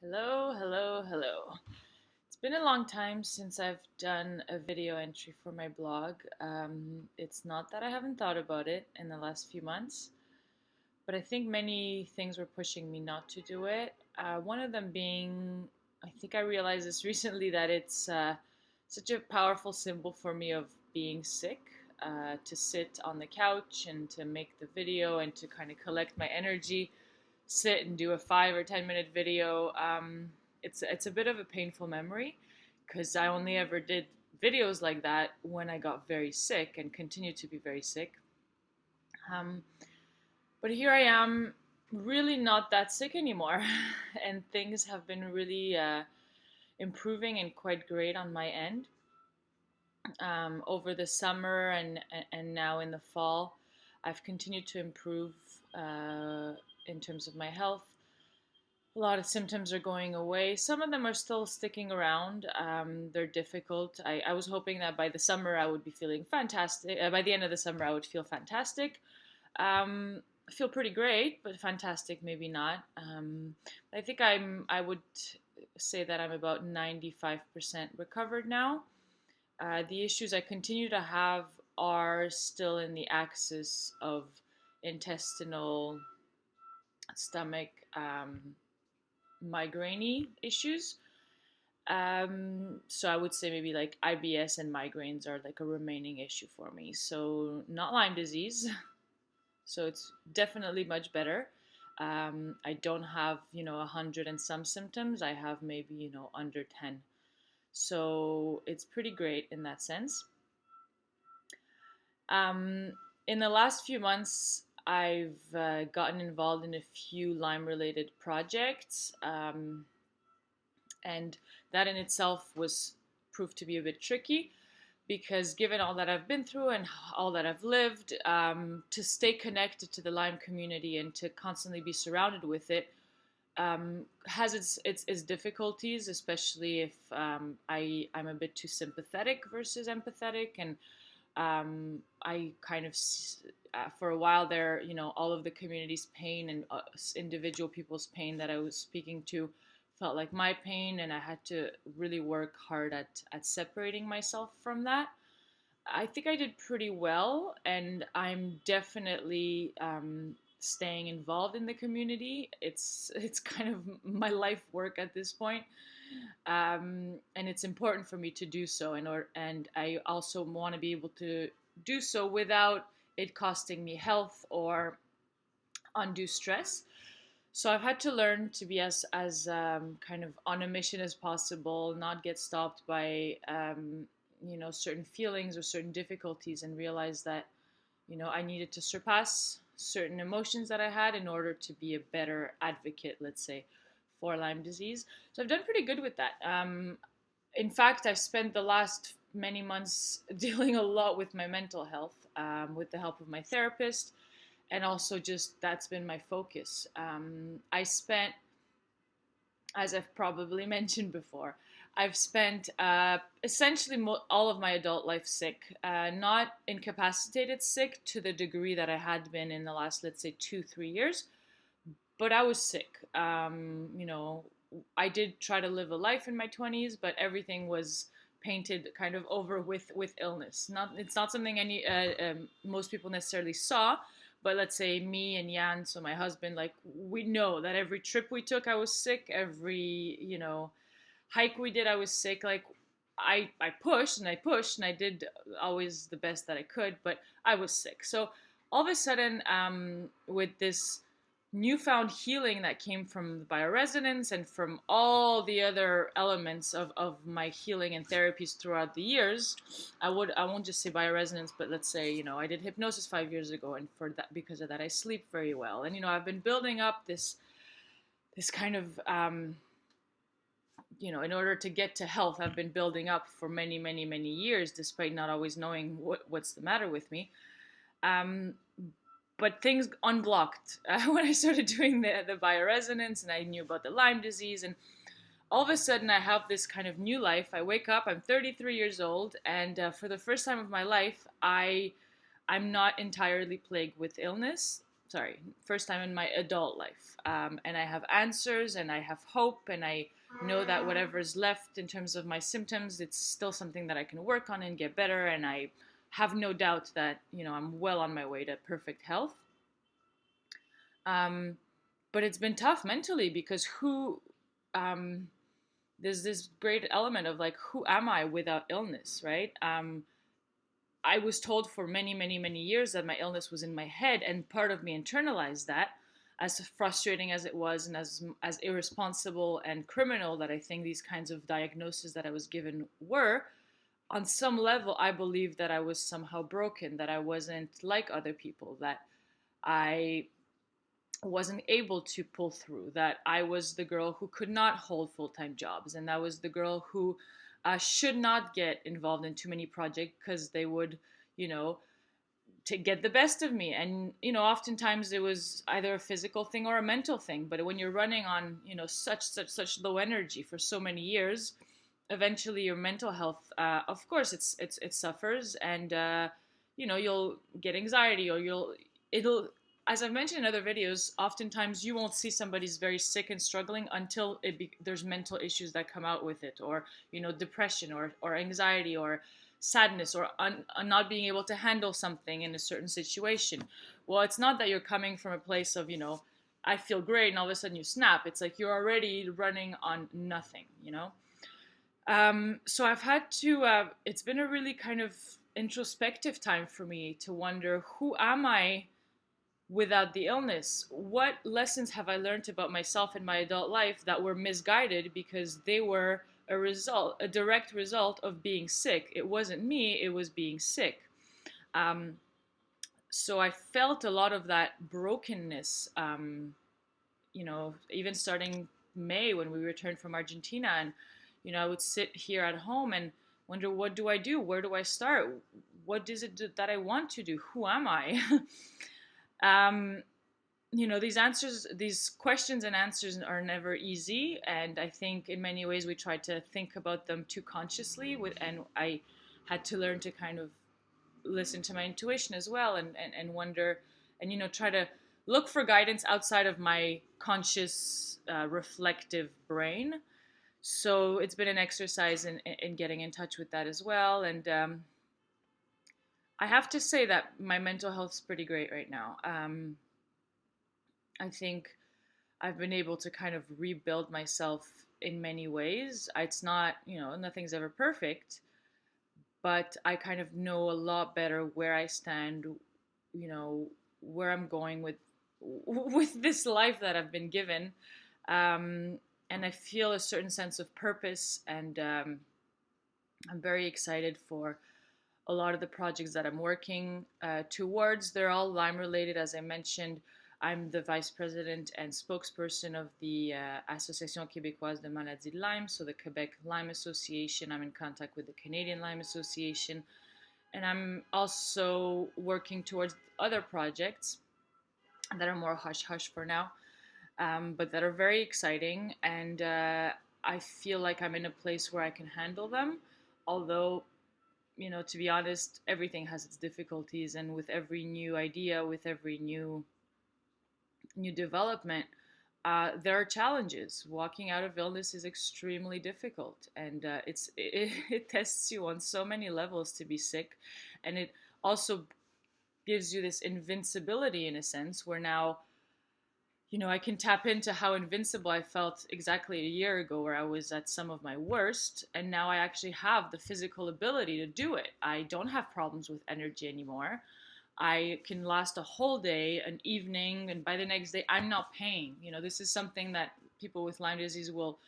Hello, hello, hello. It's been a long time since I've done a video entry for my blog. It's not that I haven't thought about it in the last few months, but I think many things were pushing me not to do it. One of them being, I think I realized this recently that it's such a powerful symbol for me of being sick. To sit on the couch and to make the video and to kind of collect my energy, sit and do a 5 or 10 minute video. It's a bit of a painful memory because I only ever did videos like that when I got very sick and continue to be very sick. Um, but here I am, really not that sick anymore, and things have been really improving and quite great on my end over the summer and now in the fall. I've continued to improve in terms of my health. A lot of symptoms are going away. Some of them are still sticking around. They're difficult. I was hoping that by the summer I would be feeling fantastic. By the end of the summer, I would feel fantastic. I feel pretty great, but fantastic maybe not. I think I would say that I'm about 95% recovered now. The issues I continue to have are still in the axis of intestinal, stomach, migraine issues. So I would say maybe like IBS and migraines are like a remaining issue for me. So not Lyme disease. So it's definitely much better. I don't have, 100 and some symptoms. I have maybe, under 10. So it's pretty great in that sense. Um, in the last few months, I've gotten involved in a few Lyme related projects. And that in itself was proved to be a bit tricky because given all that I've been through and all that I've lived, to stay connected to the Lyme community and to constantly be surrounded with it has its difficulties, especially if I'm a bit too sympathetic versus empathetic, and I kind of for a while there, all of the community's pain and individual people's pain that I was speaking to felt like my pain, and I had to really work hard at separating myself from that. I think I did pretty well, and I'm definitely staying involved in the community. It's kind of my life work at this point, and it's important for me to do so. And I also want to be able to do so without it costing me health or undue stress. So I've had to learn to be as kind of on a mission as possible, not get stopped by certain feelings or certain difficulties, and realize that I needed to surpass certain emotions that I had in order to be a better advocate, let's say, for Lyme disease. So I've done pretty good with that. In fact, I've spent the last many months dealing a lot with my mental health, with the help of my therapist, and also just that's been my focus. I spent, as I've probably mentioned before, I've spent essentially all of my adult life sick, not incapacitated sick to the degree that I had been in the last, let's say, 2, 3 years, but I was sick. I did try to live a life in my 20s, but everything was painted kind of over with illness. It's not something most people necessarily saw, but let's say me and Jan, so my husband, like we know that every trip we took, I was sick. Every hike we did, I was sick. Like I pushed and I pushed and I did always the best that I could, but I was sick. So all of a sudden, with this newfound healing that came from the bioresonance and from all the other elements of my healing and therapies throughout the years, I won't just say bioresonance, but let's say I did hypnosis 5 years ago, and for that, because of that, I sleep very well. And I've been building up this kind of in order to get to health, I've been building up for many, many, many years, despite not always knowing what's the matter with me. But things unblocked when I started doing the bioresonance, and I knew about the Lyme disease, and all of a sudden I have this kind of new life. I wake up, I'm 33 years old, and for the first time of my life, I'm not entirely plagued with illness. first time in my adult life. And I have answers and I have hope, and I know that whatever is left in terms of my symptoms, it's still something that I can work on and get better. And I have no doubt that, I'm well on my way to perfect health. Um, but it's been tough mentally because there's this great element of like, who am I without illness, right? I was told for many, many, many years that my illness was in my head, and part of me internalized that, as frustrating as it was, and as irresponsible and criminal that I think these kinds of diagnoses that I was given were. On some level, I believed that I was somehow broken, that I wasn't like other people, that I wasn't able to pull through, that I was the girl who could not hold full-time jobs, and that was the girl who should not get involved in too many projects because they would, to get the best of me. And, oftentimes it was either a physical thing or a mental thing. But when you're running on, such low energy for so many years, eventually your mental health, of course, it suffers, and, you'll get anxiety, or it'll, as I've mentioned in other videos, oftentimes you won't see somebody's very sick and struggling until there's mental issues that come out with it, or, depression, or anxiety, or sadness, or not being able to handle something in a certain situation. Well, it's not that you're coming from a place of, I feel great, and all of a sudden you snap. It's like you're already running on nothing, So I've had to, it's been a really kind of introspective time for me to wonder, who am I without the illness? What lessons have I learned about myself in my adult life that were misguided because they were a direct result of being sick? It wasn't me, it was being sick. So I felt a lot of that brokenness, even starting May when we returned from Argentina. And, I would sit here at home and wonder, what do I do? Where do I start? What is it that I want to do? Who am I? These questions and answers are never easy, and I think in many ways we try to think about them too consciously. And I had to learn to kind of listen to my intuition as well, and wonder, and try to look for guidance outside of my conscious, reflective brain. So it's been an exercise in getting in touch with that as well, and I have to say that my mental health is pretty great right now. I think I've been able to kind of rebuild myself in many ways. It's not, nothing's ever perfect, but I kind of know a lot better where I stand, where I'm going with this life that I've been given. And I feel a certain sense of purpose, and I'm very excited for a lot of the projects that I'm working towards. They're all Lyme related, as I mentioned. I'm the vice president and spokesperson of the Association Québécoise de Maladie de Lyme, so the Quebec Lyme Association. I'm in contact with the Canadian Lyme Association, and I'm also working towards other projects that are more hush-hush for now, but that are very exciting, and I feel like I'm in a place where I can handle them, although, to be honest, everything has its difficulties, and with every new idea, with every new development, there are challenges. Walking out of illness is extremely difficult, and it tests you on so many levels to be sick, and it also gives you this invincibility in a sense, where now, I can tap into how invincible I felt exactly a year ago, where I was at some of my worst, and now I actually have the physical ability to do it. I don't have problems with energy anymore. I can last a whole day, an evening, and by the next day, I'm not paying. This is something that people with Lyme disease will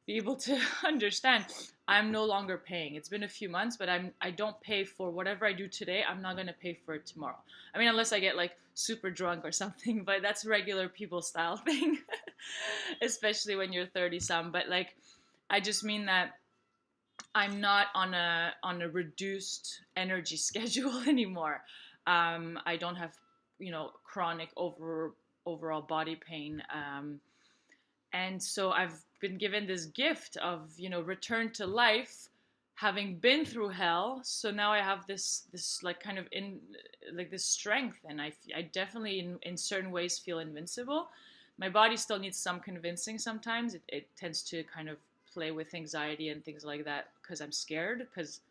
be able to understand. I'm no longer paying. It's been a few months, but I don't pay for whatever I do today. I'm not going to pay for it tomorrow. I mean, unless I get like super drunk or something, but that's regular people style thing, especially when you're 30 some. But like, I just mean that I'm not on a reduced energy schedule anymore. I don't have, chronic overall body pain. And so I've been given this gift of, return to life having been through hell, so now I have this like kind of in like this strength, and I definitely in certain ways feel invincible. My body still needs some convincing sometimes. It tends to kind of play with anxiety and things like that because I'm scared, because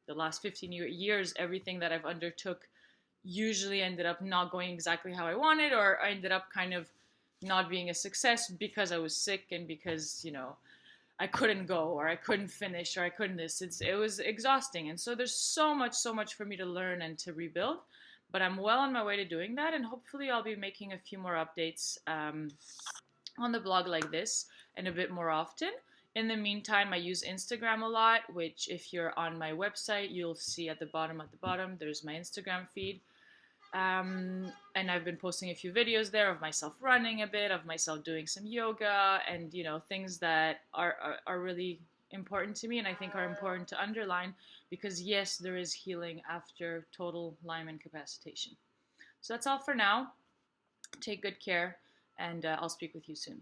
the last 15 years everything that I've undertook usually ended up not going exactly how I wanted, or I ended up kind of not being a success because I was sick and because, I couldn't go, or I couldn't finish, or I couldn't this. It was exhausting. And so there's so much for me to learn and to rebuild. But I'm well on my way to doing that. And hopefully I'll be making a few more updates on the blog like this and a bit more often. In the meantime, I use Instagram a lot, which if you're on my website, you'll see at the bottom, there's my Instagram feed. And I've been posting a few videos there of myself running a bit, of myself doing some yoga, and things that are really important to me, and I think are important to underline, because yes, there is healing after total Lyme incapacitation. So that's all for now. Take good care, and I'll speak with you soon.